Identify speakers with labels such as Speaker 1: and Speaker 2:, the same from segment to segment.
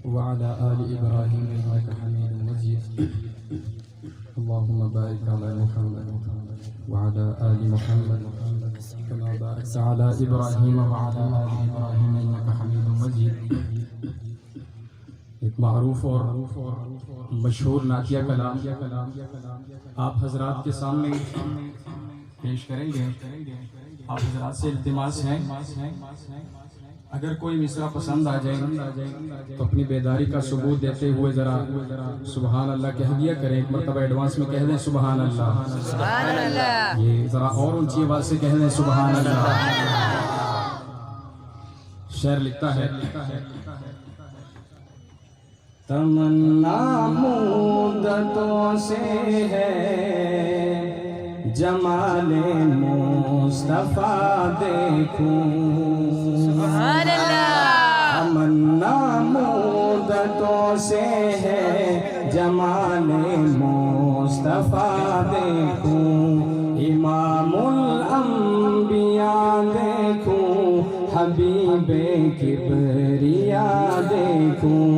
Speaker 1: وعلى آل إبراهيم إنك حميد مجيد اللهم بارك على محمد وعلى آل محمد كما باركت على إبراهيم وعلى آل إبراهيم إنك حميد مجيد. ایک معروف اور مشہور نعتیہ کلام آپ حضرات کے سامنے پیش کریں گے. آپ حضرات سے التماس ہے اگر کوئی مصرع پسند آ جائے تو اپنی بیداری کا ثبوت دیتے ہوئے ذرا سبحان اللہ کہہ دیا کریں. ایک مرتبہ ایڈوانس میں کہہ دیں سبحان اللہ. یہ ذرا اور اونچی آواز سے کہہ دیں سبحان اللہ. شعر لکھتا ہے تمنا مدتوں سے ہے جمال مصطفیٰ دیکھوں. سبحان اللہ. تمنا مدتوں سے ہے جمال مصطفیٰ دیکھوں. امام الانبیاء دیکھوں حبیب کبریا دیکھوں.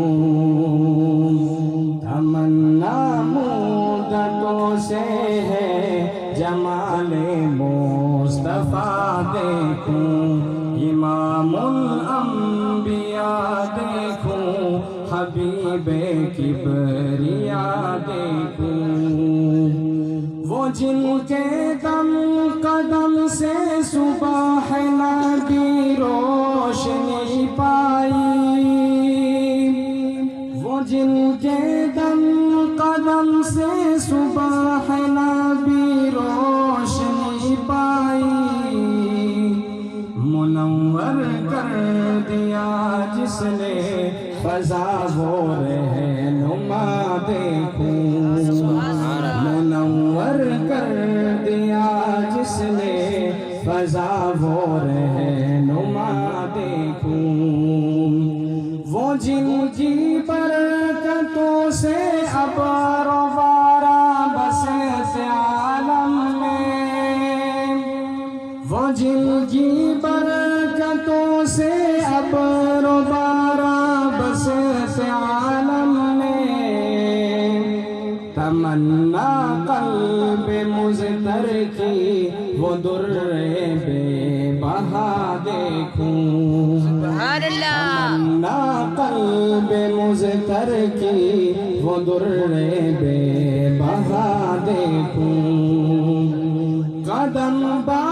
Speaker 1: تمنا مدتوں سے ہے جمال مصطفیٰ دیکھوں. امام الانبیاء دیکھوں حبیب کبریا دیکھوں. وہ جن کے دم قدم سے صبح نبی روشنی پائی. وہ جن کے دم قدم سے صبح نبی روشنی پائی. منور کر دیا جس نے فضا وہ رہنما دیکھوں. منور کر دیا جس نے فضا وہ رہنما دیکھوں. وہ جن کی برکتوں سے ابر و بارہ بسط عالم میں. وہ جن کی برکتوں سے ابر و بارہ بسط عالم میں. تمنا قلب مضطر کی وہ در بے بہا دیکھوں. تمنا قلب مضطر کی وہ در بے بہا دیکھوں. قدم با